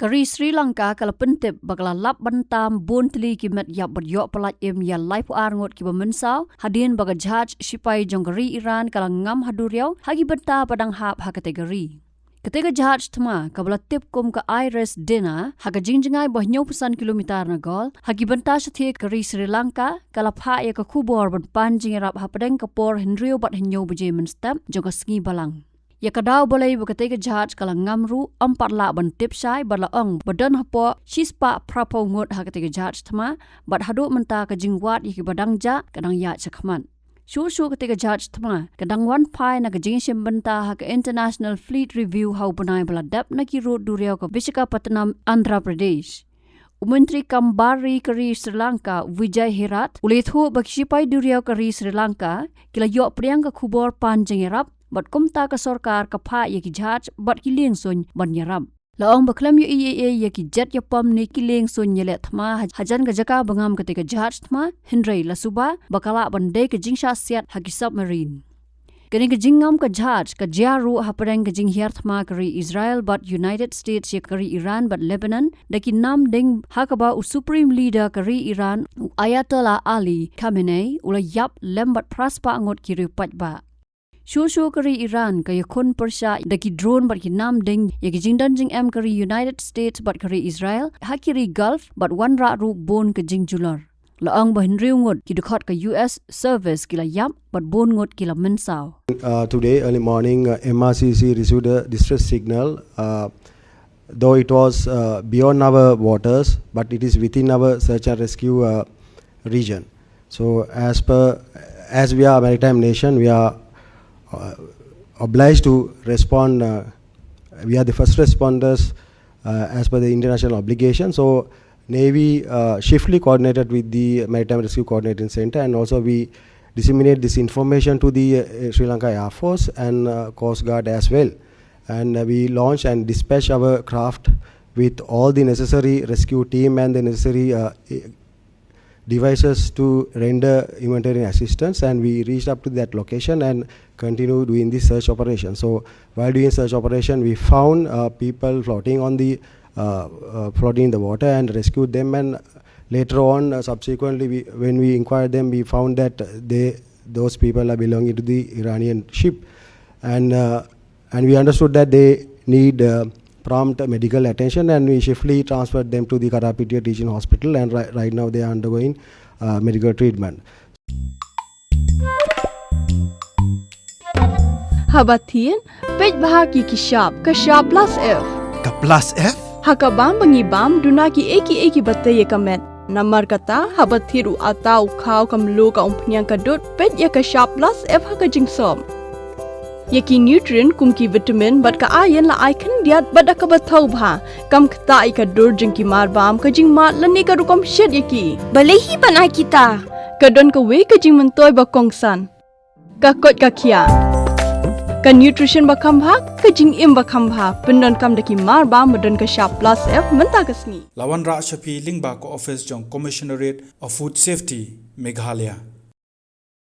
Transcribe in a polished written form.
Kari Sri Lanka kala pentip bakla lap bantam bon tli ki Metïap badyok pelat ya life arngot ki bamensau hadin baga Jhad Shipai jonggeri Iran kala Ngam haduriau hagi benta padang hap ha kategori. Ketika Jhad tma kabla tip kum ka Iris Dina haga jingjingai bah 90 kilometer na gol hagi benta sathi Kari Sri Lanka kala pha ya ka kubor ban panjing rap ha padang kapor henrio bat henyo buje menstap jonga sngi balang. Ya kadau boleh berketika Jhad kala ngamru 4 la ban tip sai bala ong badan hapo shispa prapo ngot ha ketika Jhad tma bat hadu menta ka jingwat yiki badang ja kadang ya chakman. Shu ketika Jhad tma kadang wan pai na ka jingshim benta ha ka International Fleet Review hau banai bala dap na ki road duriau ka Visakhapatnam Andhra Pradesh. Menteri Kambari Kari Sri Lanka Vijay Herat ulethu bak Shipai duriau Kari Sri Lanka kila yok priang ka kubor panjang rap bat kumta ka sorkar ka pha ye ki Jhad bat ki leng sun ban yaram laong baklam yu EEA ye ki jet ya pam ni ki leng sun yele thma hajan ga jaka bangam ketika Jhad thma hindrei la Suba bakala bande ka jingsha Siat hagi Submarine kini ka jingam ka Jhad ka jaru hapareng ka jing hiar thma kari Israel bat United States ye kari Iran bat Lebanon daki nam ding hakaba Supreme Leader kari Iran Ayatollah Ali Khamenei ula yap lembat praspa ngot ki ripat ba Shu kari Iran kaya kun persya daki drone bat ki nam ding yaki jingdan jing em kari United States bat kari Israel hakiri Gulf bat wan ra ru bon ka jing jular. Laang bahin riu ngot ki dekat ka US service kila yap bat bon ngot kila mensau. Today early morning MRCC received a distress signal though it was beyond our waters but it is within our search and rescue region. So as we are a maritime nation we are obliged to respond. We are the first responders as per the international obligation. So Navy swiftly coordinated with the Maritime Rescue Coordinating Center and also we disseminate this information to the Sri Lanka Air Force and Coast Guard as well. And we launch and dispatch our craft with all the necessary rescue team and the necessary devices to render humanitarian assistance, and we reached up to that location and continue doing the search operation. So while doing search operation we found people floating on the floating in the water and rescued them, and later on subsequently when we inquired them we found that those people are belonging to the Iranian ship, and we understood that they need prompt medical attention, and we swiftly transferred them to the Karapitiya Teaching Hospital, and right now they are undergoing medical treatment. Habatin, pej bahagi kishab, kashab plus F. Ka plus F? Hakabam bangibam dunaki eki bataye kamet. Namar kata habathiru atau kau kamlu ka umpnyang kadut pej ya kashab plus F haka jingsom. Yaki nutrient kumki vitamin bat ka ayan la icon diat bat ka bathau bha kam khta ka dur jing ki mar bam ka jing mat lani ka rukom shed yaki balehi banai kita ka don ka we ka jing mentoy ba kongsan ka kot ka khia ka nutrition ba kham bha ka jing im ba kham bha pendon kam daki mar bam modon ka sharp plus F menta kasni lawan ra shapi ling ba ko office jong commissionerate of food safety Meghalaya.